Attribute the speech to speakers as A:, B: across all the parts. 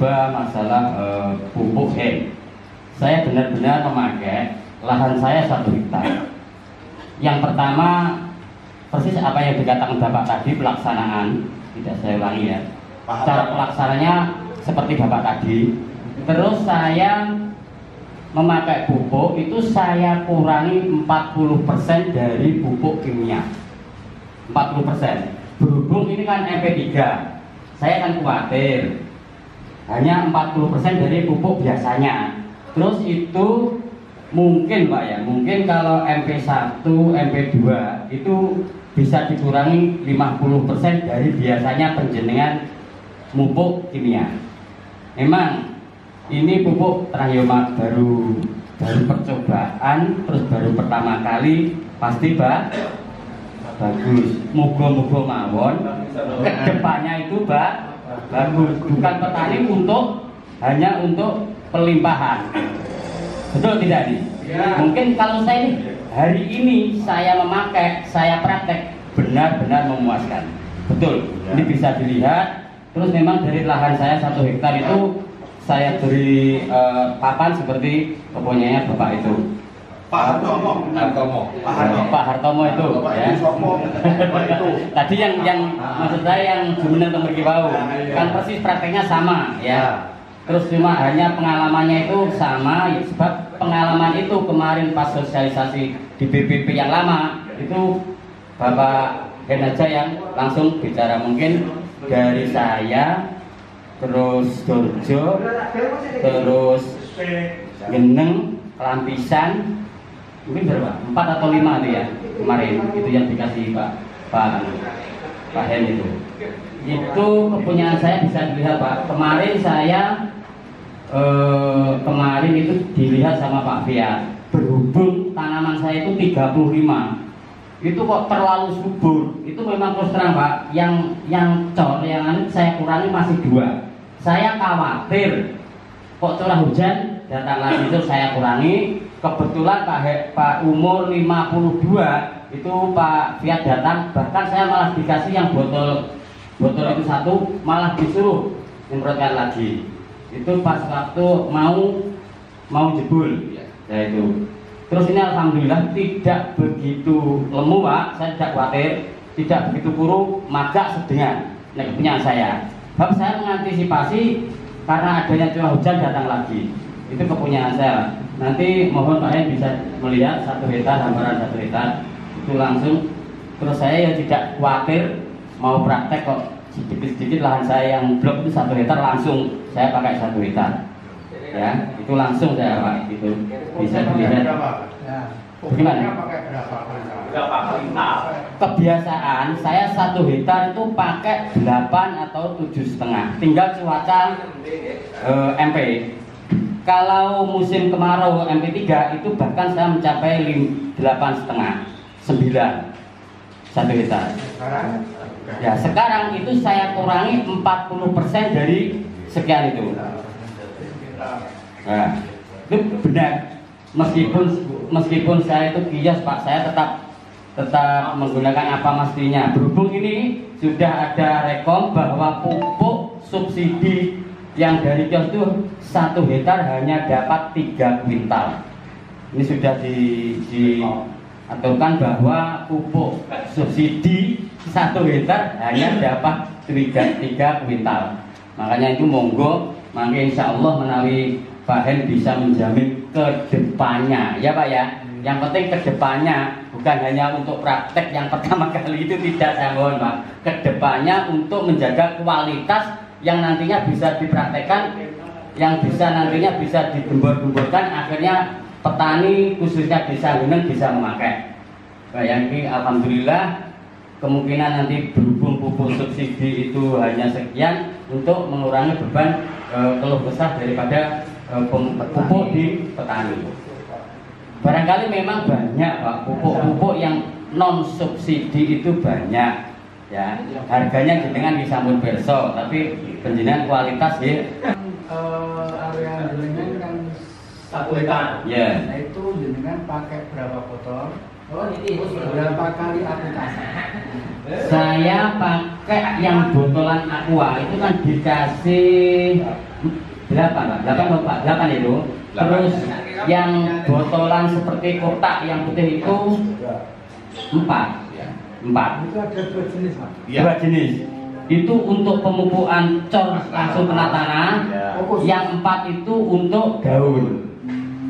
A: mencoba masalah pupuk hen. Saya benar-benar memakai lahan saya 1 hektar. Yang pertama persis apa yang dikatakan Bapak tadi, pelaksanaan, tidak saya ulangi ya. Cara pelaksananya seperti Bapak tadi. Terus saya memakai pupuk itu saya kurangi 40% dari pupuk kimia. 40%. Berhubung ini kan MP3, saya kan khawatir hanya 40% dari pupuk biasanya. Terus itu mungkin Pak ya, mungkin kalau MP1, MP2 itu bisa dikurangi 50% dari biasanya penjenengan pupuk kimia. Memang ini pupuk Trahyomak baru percobaan, terus baru pertama kali, pasti bagus. Moga-moga mawon kedepannya itu bagus, bukan petani hanya untuk pelimpahan. Betul tidak nih? Ya. Mungkin kalau saya ini hari ini saya memakai, saya praktek benar-benar memuaskan. Betul. Ya. Ini bisa dilihat. Terus memang dari lahan saya 1 hektar itu saya beri papan seperti kepunyanya Bapak itu. Pak Hartomo itu ya. Tadi yang maksud saya yang Jumeneng Temergibau kan persis prakteknya sama ya. Terus cuma hanya pengalamannya itu sama, sebab pengalaman itu kemarin pas sosialisasi di BPP yang lama itu Bapak Hen aja yang langsung bicara. Mungkin dari saya, terus Dorjo, terus Geneng, Lampisan, mungkin berapa? 4 atau 5 itu ya kemarin itu yang dikasih Pak Hen itu. Itu kepunyaan saya bisa dilihat Pak. Kemarin saya kemarin itu dilihat sama Pak Fiat. Berhubung tanaman saya itu 35, itu kok terlalu subur. Itu memang terus terang Pak. Yang saya kurangi masih 2. Saya khawatir kok curah hujan datang lagi, itu saya kurangi. Kebetulan Pak umur 52 itu Pak Fiat datang, bahkan saya malah dikasih yang botol itu 1, malah disuruh nyemprotkan lagi. Itu pas waktu mau jebul ya itu. Terus ini alhamdulillah tidak begitu lemu Pak, saya tidak khawatir, tidak begitu kurus, maka sedengan. Nah, kepunyaan saya. Sebab saya mengantisipasi karena adanya curah hujan datang lagi. Itu kepunyaan saya. Nanti mohon Pak Hen bisa melihat 1 hektar, hamparan 1 hektar itu langsung. Terus saya ya tidak khawatir mau praktek kok, sedikit-sedikit lahan saya yang blok itu 1 hektar langsung saya pakai 1 hektar. Ya, itu langsung saya Pak, itu bisa dilihat. Bagaimana? Berapa kuintal? Kebiasaan saya 1 hektar itu pakai 8 atau 7,5. Tinggal cuaca MP. Kalau musim kemarau MP3 itu bahkan saya mencapai 8,5, 9 1 hektar. Ya sekarang itu saya kurangi 40% dari sekian itu. Nah, itu benar. Meskipun saya itu kios Pak, saya tetap menggunakan apa mestinya. Berhubung ini sudah ada rekom bahwa pupuk subsidi yang dari kios itu 1 hektar hanya dapat 3 kuintal. Ini sudah diaturkan bahwa pupuk subsidi 1 hektar hanya dapat 3 kuintal. Makanya itu monggo, maka insya Allah menawi Pak Hen bisa menjamin kedepannya ya Pak ya. Yang penting kedepannya, bukan hanya untuk praktek yang pertama kali itu, tidak, saya mohon Pak. Kedepannya untuk menjaga kualitas yang nantinya bisa dipraktekkan, yang bisa nantinya bisa digembor-gemborkan, akhirnya petani khususnya desa Geneng bisa memakai. Nah, yang ini alhamdulillah kemungkinan nanti berhubung pupuk subsidi itu hanya sekian untuk mengurangi beban keluh kesah daripada pupuk di petani. Barangkali memang banyak Pak pupuk-pupuk yang non subsidi itu banyak. Ya, harganya jenengan disambut berso, tapi penjenengan kualitas ya.
B: Area jenengan kan 1 hektar.
A: Ya.
B: Nah itu jenengan pakai berapa botol? Berapa kali aplikasi?
A: Saya pakai yang botolan aqua itu kan dikasih 8 Pak, 8 loh Pak, 8 itu. Terus yang botolan seperti kotak yang putih itu 4.
B: Itu ada 2 jenis, Pak.
A: Dua jenis. Itu untuk pemupukan cor langsung kena tanah. Yang 4 itu untuk daun.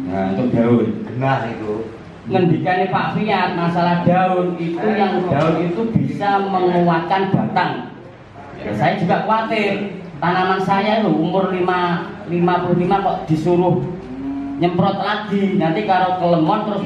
A: Nah, untuk daun.
B: Benar itu.
A: Ngendikane Pak Fiat masalah daun itu, yang daun itu bisa menguatkan batang. Ya, saya juga khawatir tanaman saya loh umur 55 kok disuruh nyemprot lagi, nanti kalau kelemon terus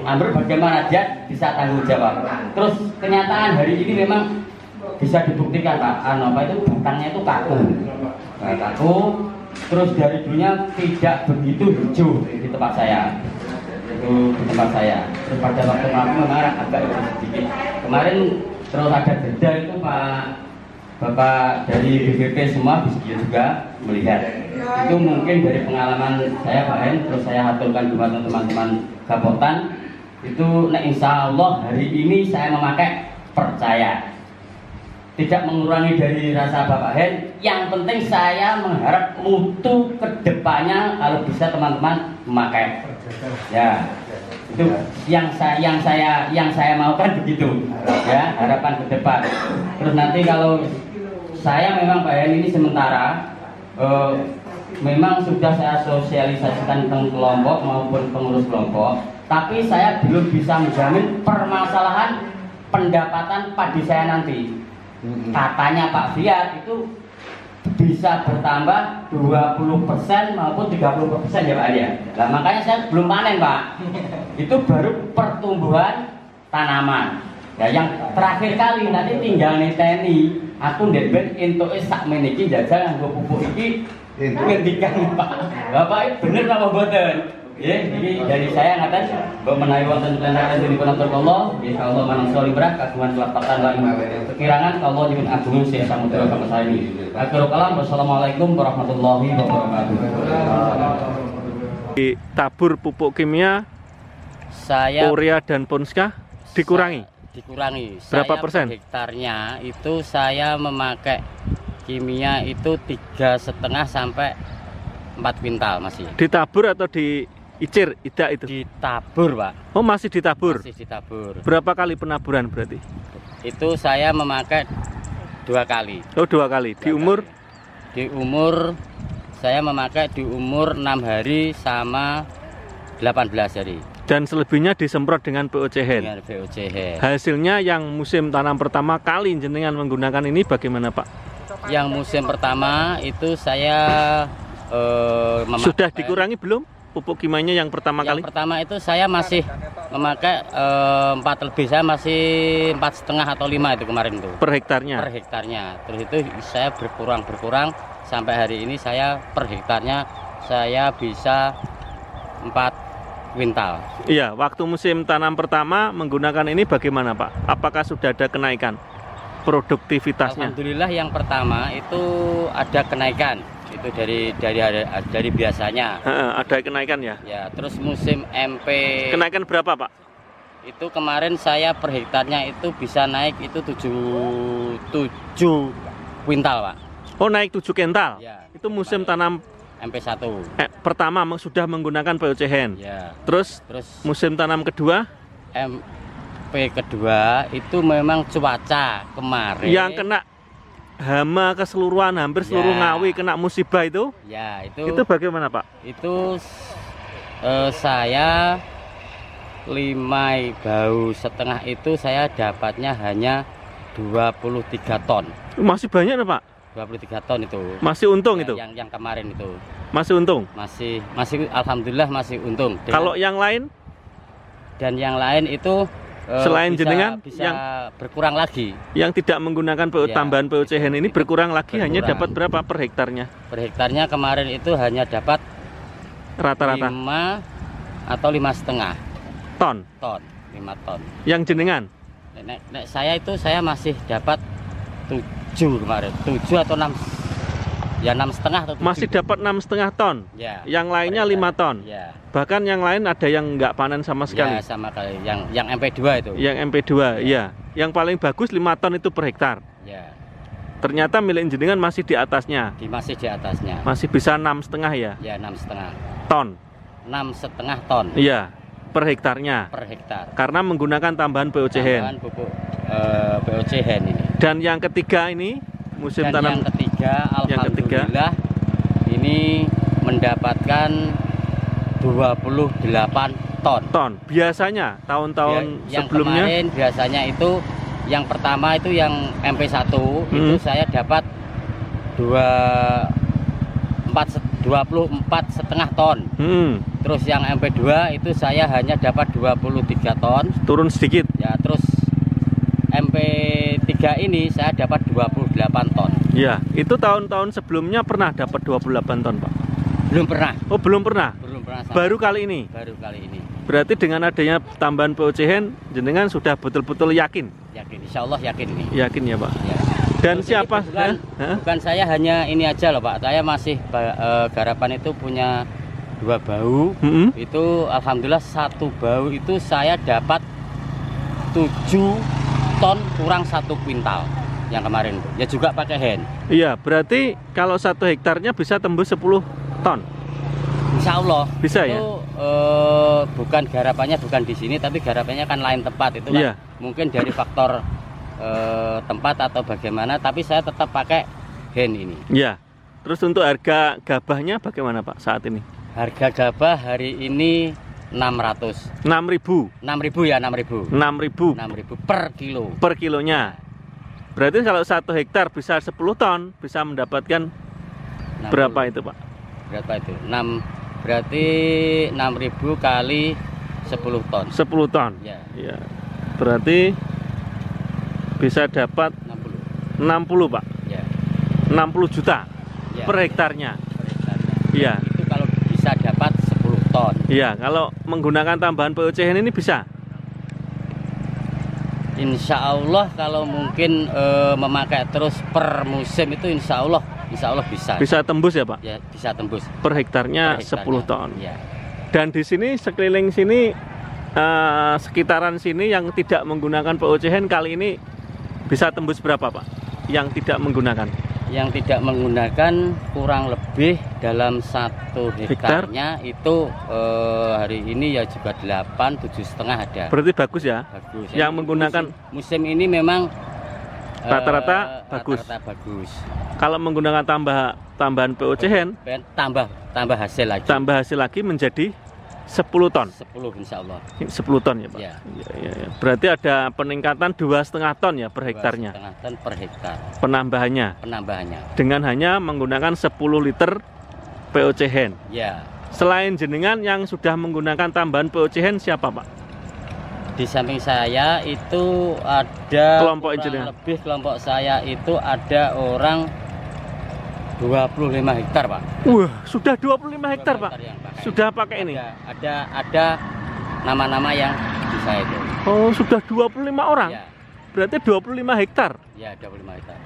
A: ambil bagaimana dia bisa tanggung jawab. Terus kenyataan hari ini memang bisa dibuktikan Pak, apa itu batangnya itu kaku, nah, kaku. Terus dari dulunya tidak begitu hijau di tempat saya. Itu di tempat saya. Terus pada waktu malam memang agak sedikit. Kemarin terus ada jeda itu Pak Bapak dari BPP semua bisa juga melihat. Itu mungkin dari pengalaman saya Pak Hen, terus saya haturkan kepada teman-teman Gapotan. Itu nah insya Allah hari ini saya memakai, percaya. Tidak mengurangi dari rasa Bapak Hen. Yang penting saya mengharap mutu kedepannya kalau bisa teman-teman memakai. Ya, itu yang saya maukan begitu. Ya, harapan ke depan. Terus nanti kalau saya memang Pak Hen ini sementara memang sudah saya sosialisasikan tentang kelompok maupun pengurus kelompok, tapi saya belum bisa menjamin permasalahan pendapatan padi saya nanti. Katanya Pak Fiat itu bisa bertambah 20% maupun 30% ya Pak ya. Nah, makanya saya belum panen Pak. Itu baru pertumbuhan tanaman. Ya, yang terakhir kali nanti tinggal niteni. Aku ndek entuk sak meniki jajal nganggo pupuk iki ngendikan Pak. Bapak itu bener apa mboten? Nggih, iki dari saya ngaten mbok menawi wonten kelentar dari penonton Allah, insyaallah manungsa librah kagungan kelapatan lan kekirangan Allah nyuwun agung sing samudra kamesani. Akhirul kalam, wassalamualaikum warahmatullahi wabarakatuh.
C: Ditabur pupuk kimia
A: Saya
C: urea dan ponska dikurangi.
A: Dikurangi.
C: Berapa
A: Saya
C: persen?
A: Per hektarnya itu saya memakai kimia itu 3,5 sampai 4 kuintal masih.
C: Ditabur atau diicir? Tidak itu.
A: Ditabur Pak.
C: Oh masih ditabur.
A: Masih ditabur.
C: Berapa kali penaburan berarti?
A: Itu saya memakai 2 kali.
C: Oh 2 kali. Di umur?
A: Di umur saya memakai di umur 6 hari sama 18 hari.
C: Dan selebihnya disemprot dengan POC-hen.
A: Dengan POC-hen.
C: Hasilnya yang musim tanam pertama kali jenengan menggunakan ini bagaimana Pak?
A: Yang musim pertama itu saya
C: sudah dikurangi belum pupuk kimianya yang pertama kali?
A: Yang pertama itu saya masih memakai 4 lebih, saya masih 4,5 atau 5 itu kemarin itu.
C: Per hektarnya?
A: Per hektarnya. Terus itu saya berkurang sampai hari ini saya per hektarnya saya bisa 4 kuintal.
C: Iya, waktu musim tanam pertama menggunakan ini bagaimana Pak? Apakah sudah ada kenaikan produktivitasnya?
A: Alhamdulillah yang pertama itu ada kenaikan. Itu dari biasanya.
C: Ada kenaikan ya?
A: Ya, terus musim MP.
C: Kenaikan berapa Pak?
A: Itu kemarin saya per hektarnya itu bisa naik itu 7 kuintal Pak.
C: Oh naik 7 kuintal?
A: Ya,
C: itu musim tanam
A: MP1.
C: Pertama sudah menggunakan POC-hen.
A: Ya.
C: Terus musim tanam kedua?
A: MP kedua itu memang cuaca kemarin.
C: Yang kena hama keseluruhan, hampir seluruh Ngawi kena musibah itu?
A: Ya,
C: itu bagaimana Pak?
A: Itu saya 5 bau setengah itu saya dapatnya hanya 23 ton.
C: Masih banyak Pak?
A: 23 ton itu.
C: Masih untung itu?
A: Yang kemarin itu.
C: Masih untung?
A: Masih alhamdulillah masih untung.
C: Kalau yang lain?
A: Dan yang lain itu
C: selain jenengan
A: bisa
C: yang
A: berkurang lagi.
C: Yang tidak menggunakan tambahan POC-hen ini berkurang lagi, hanya dapat berapa per hektarnya? Per
A: hektarnya kemarin itu hanya dapat
C: rata-rata
A: 5 atau 5,5
C: ton.
A: 5 ton.
C: Yang jenengan?
A: Nek saya itu saya masih dapat 7 kemarin, 7 atau 6. Ya 6,5 atau 7. Masih dapat
C: 6,5 ton.
A: Ya.
C: Yang lainnya 5 ton.
A: Ya.
C: Bahkan yang lain ada yang nggak panen sama sekali.
A: Ya, sama kali. Yang MP2 itu.
C: Yang MP2, ya. Yang paling bagus 5 ton itu per hektar.
A: Ya.
C: Ternyata milik jenengan masih di atasnya.
A: Masih di atasnya.
C: Masih bisa 6,5 ya?
A: Ya 6,5
C: Ton.
A: 6,5 ton.
C: Iya, per hektarnya.
A: Per hektar.
C: Karena menggunakan tambahan POC hen.
A: Tambahan pupuk POC hen ini.
C: Dan yang ketiga ini musim
A: Dan
C: tanam
A: yang ketiga,
C: yang ketiga.
A: alhamdulillah ini mendapatkan 28 ton.
C: Biasanya tahun-tahun
A: Yang
C: sebelumnya
A: kemarin biasanya itu yang pertama itu yang MP1 itu saya dapat 24,5 ton. Terus yang MP2 itu saya hanya dapat 23 ton.
C: Turun sedikit.
A: Ya, terus MP3 ini saya dapat 28 ton.
C: Ya, itu tahun-tahun sebelumnya pernah dapat 28 ton, Pak?
A: Belum pernah.
C: Oh, belum pernah.
A: Belum pernah.
C: Baru kali ini.
A: Baru kali ini.
C: Berarti dengan adanya tambahan POC hen, jenengan sudah betul-betul yakin?
A: Yakin, insya Allah yakin ini.
C: Yakin ya, Pak?
A: Ya.
C: Dan
A: Terus
C: siapa?
A: ini bukan saya hanya ini aja loh Pak. Saya masih Garapan itu punya 2 bau. Itu alhamdulillah 1 bau itu saya dapat 7 ton kurang 1 kuintal yang kemarin itu. Ya juga pakai hen.
C: Iya, berarti kalau 1 hektarnya bisa tembus 10 ton.
A: Insya Allah.
C: Bisa
A: itu,
C: ya?
A: Bukan garapannya bukan di sini, tapi garapannya kan lain tempat itu kan.
C: Iya.
A: Mungkin dari faktor tempat atau bagaimana, tapi saya tetap pakai hen ini.
C: Iya. Terus untuk harga gabahnya bagaimana Pak saat ini?
A: Harga gabah hari ini 600.
C: 6.000.
A: 6.000 ya, 6.000.
C: 6.000
A: per kilo.
C: per kilonya. Berarti kalau 1 hektar bisa 10 ton, bisa mendapatkan
A: 60.
C: berapa itu Pak?
A: Berapa itu? 6, berarti 6.000 kali 10 ton.
C: 10 ton.
A: Ya,
C: Iya. Berarti bisa dapat 60 Pak.
A: ya.
C: 60 juta
A: Ya.
C: per hektarnya.
A: Per hektarnya.
C: Iya.
A: Itu kalau bisa dapat 10 ton.
C: Iya, kalau menggunakan tambahan POC hen ini bisa.
A: Insya Allah kalau mungkin memakai terus per musim itu insya Allah bisa.
C: Bisa tembus ya Pak?
A: Ya, bisa tembus.
C: Per hektarnya,
A: Per hektarnya.
C: 10 ton.
A: Ya.
C: Dan di sini sekeliling sini sekitaran sini yang tidak menggunakan POC hen kali ini bisa tembus berapa Pak? Yang tidak menggunakan?
A: Yang tidak menggunakan kurang lebih dalam 1 hektarnya itu hari ini ya juga 8, 7,5 ada.
C: Berarti bagus ya?
A: Bagus.
C: Yang menggunakan
A: musim ini memang
C: rata-rata bagus.
A: Rata-rata bagus.
C: Kalau menggunakan tambahan POC hen,
A: tambah hasil lagi.
C: tambah hasil lagi menjadi 10 ton.
A: 10 insya Allah.
C: 10 ton ya Pak?
A: Ya.
C: Ya. Berarti ada peningkatan 2,5 ton ya per hektarnya?
A: 2,5 ton per hektar.
C: Penambahannya? Dengan hanya menggunakan 10 liter POC hen.
A: Ya.
C: Selain jenengan yang sudah menggunakan tambahan POC hen siapa Pak?
A: Di samping saya itu ada
C: Kelompok
A: kurang
C: jenengan.
A: lebih kelompok saya itu ada orang 25 hektar Pak.
C: Wah, sudah 25 hektar Pak?
A: yang pakai.
C: Sudah pakai ini?
A: Ada nama-nama yang di saya itu.
C: Oh, sudah 25 orang?
A: Ya,
C: Berarti 25 hektar?
A: ya 25 hektar.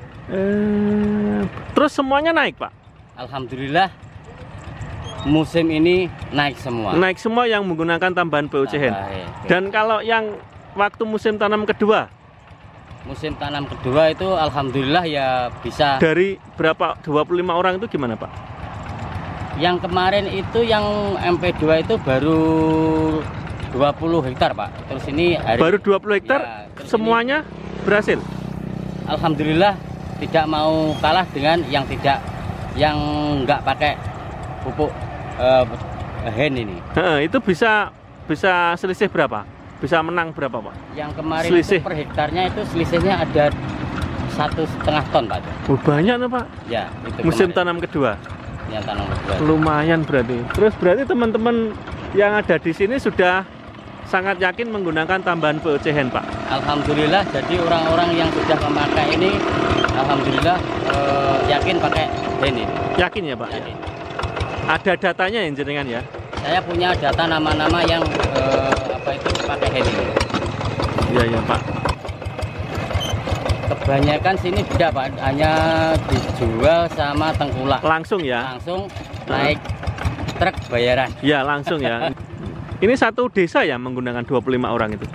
C: Terus semuanya naik Pak?
A: Alhamdulillah musim ini naik semua.
C: Naik semua yang menggunakan tambahan POC hen. Dan kalau yang waktu musim tanam kedua?
A: Musim tanam kedua itu alhamdulillah ya bisa.
C: Dari berapa 25 orang itu gimana Pak?
A: Yang kemarin itu yang MP2 itu baru 20 hektar Pak. Terus ini
C: baru 20 hektar
A: ya,
C: semuanya berhasil.
A: Alhamdulillah tidak mau kalah dengan yang nggak pakai pupuk hen ini.
C: Itu bisa selisih berapa? Bisa menang berapa Pak?
A: Yang kemarin
C: Selisih.
A: itu per hektarnya itu selisihnya ada 1,5 ton Pak.
C: Oh, banyak nih Pak.
A: Ya, itu
C: Musim
A: kemarin.
C: tanam kedua.
A: Yang tanam kedua.
C: Lumayan berarti. Terus berarti teman-teman yang ada di sini sudah sangat yakin menggunakan tambahan POC hen Pak.
A: Alhamdulillah, jadi orang-orang yang sudah memakai ini alhamdulillah yakin pakai hen ini.
C: Yakin ya Pak?
A: Yakin.
C: Ada datanya yang jenengan ya?
A: Saya punya data nama-nama yang pakai hen ini.
C: Iya ya Pak.
A: Kebanyakan sini tidak Pak, hanya dijual sama tengkulak.
C: Langsung ya?
A: Langsung naik truk bayaran.
C: Ya langsung ya. Ini satu desa ya menggunakan 25 orang itu?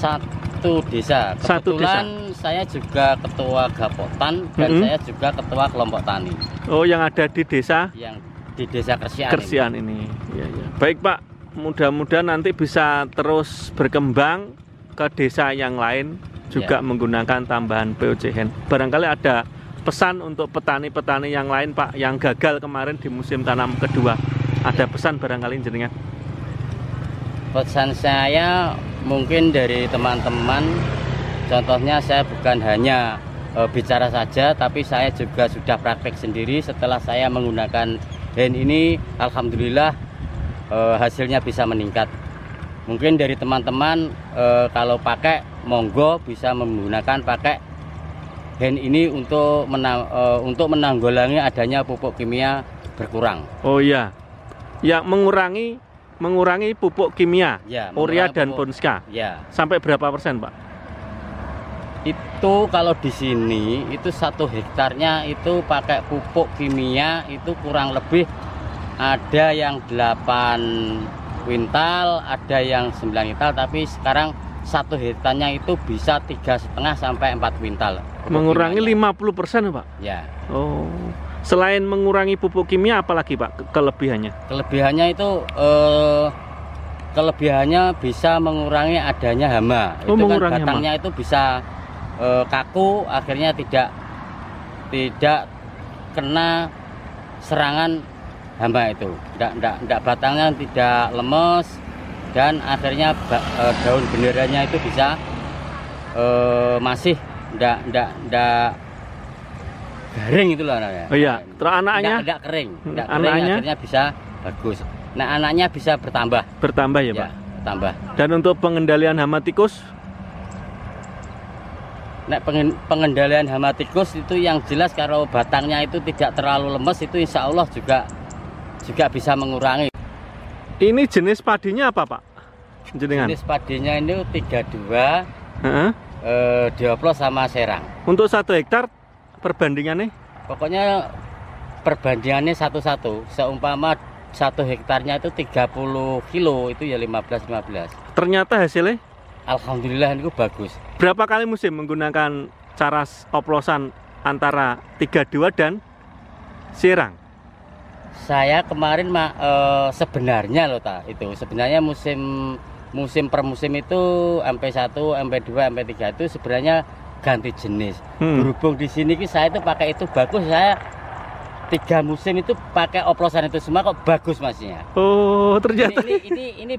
A: Satu desa.
C: Satu desa.
A: Kebetulan saya juga ketua Gapotan dan saya juga ketua kelompok tani.
C: Oh, yang ada di desa?
A: Yang di desa Kersian.
C: Kersian ini. Ya, ya. Baik Pak, mudah-mudahan nanti bisa terus berkembang ke desa yang lain juga menggunakan tambahan POCN. Barangkali ada pesan untuk petani-petani yang lain Pak, yang gagal kemarin di musim tanam kedua. Ada pesan barangkali jenengan?
A: Pesan saya mungkin dari teman-teman, contohnya saya bukan hanya bicara saja, tapi saya juga sudah praktek sendiri. Setelah saya menggunakan hand ini, alhamdulillah hasilnya bisa meningkat. Mungkin dari teman-teman kalau pakai, monggo bisa menggunakan pakai hand ini untuk menanggulangi adanya pupuk kimia berkurang.
C: Oh iya, ya mengurangi pupuk kimia,
A: ya,
C: urea dan
A: pupuk,
C: ponska.
A: Ya.
C: Sampai berapa persen, Pak?
A: Itu kalau di sini itu 1 hektarnya itu pakai pupuk kimia itu kurang lebih ada yang 8 kuintal, ada yang 9 kuintal, tapi sekarang 1 hektarnya itu bisa 3,5 sampai 4 kuintal.
C: Mengurangi 50%, Pak?
A: Ya.
C: Oh. Selain mengurangi pupuk kimia, apalagi Pak kelebihannya?
A: Kelebihannya itu kelebihannya bisa mengurangi adanya hama.
C: Oh,
A: itu
C: mengurangi
A: kan batangnya
C: hama.
A: itu bisa kaku, akhirnya tidak kena serangan hama itu. Tidak batangnya tidak lemes dan akhirnya daun benderanya itu bisa masih tidak garing itulah namanya.
C: Oh iya, terus anaknya?
A: Tidak kering. Tidak kering,
C: Anaknya?
A: akhirnya bisa bagus. Nah, anaknya bisa bertambah.
C: Bertambah ya, Pak?
A: Bertambah.
C: Dan untuk pengendalian hama tikus?
A: Nah, pengendalian hama tikus itu yang jelas kalau batangnya itu tidak terlalu lemes, itu insya Allah juga bisa mengurangi.
C: Ini jenis padinya apa, Pak? Jenengan?
A: Jenis padinya ini 32, dioplos sama serang.
C: Untuk 1 hektar perbandingannya?
A: Pokoknya perbandingannya 1-1. Seumpama 1 hektarnya itu 30 kilo, itu ya 15-15.
C: Ternyata hasilnya?
A: Alhamdulillah itu bagus.
C: Berapa kali musim menggunakan cara oplosan antara 32 dan serang?
A: Saya kemarin sebenarnya loh itu sebenarnya musim per musim itu MP1, MP2, MP3 itu sebenarnya ganti jenis. Berhubung di sini saya itu pakai itu bagus, saya 3 musim itu pakai oplosan itu semua kok bagus masnya.
C: Oh, ternyata
A: ini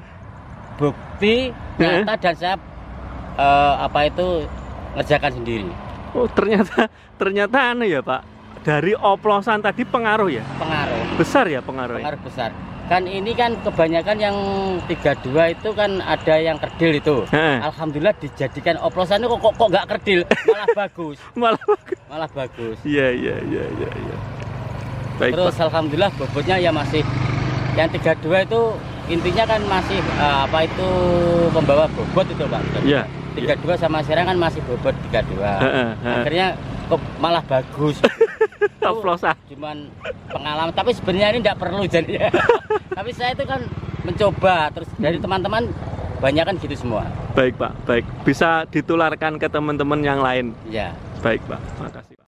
A: bukti nyata dan saya ngerjakan sendiri.
C: Oh, ternyata aneh ya, Pak. Dari oplosan tadi pengaruh ya?
A: Pengaruh.
C: Besar ya pengaruhnya?
A: Pengaruh besar. Kan ini kan kebanyakan yang 32 itu kan ada yang kerdil itu. Alhamdulillah dijadikan oplosan itu kok nggak kerdil, malah bagus. Malah bagus.
C: Iya. Baik,
A: terus
C: Pak.
A: Alhamdulillah bobotnya ya masih yang 32 itu intinya kan masih membawa bobot itu, Pak.
C: Iya.
A: 32 sama serang kan masih bobot 32. Akhirnya kok malah bagus.
C: Oplosan.
A: Cuman pengalaman, tapi sebenarnya ini tidak perlu jadinya. Tapi saya itu kan mencoba, terus dari teman-teman banyak kan gitu semua.
C: Baik Pak, baik. Bisa ditularkan ke teman-teman yang lain.
A: Ya.
C: Baik Pak, makasih Pak.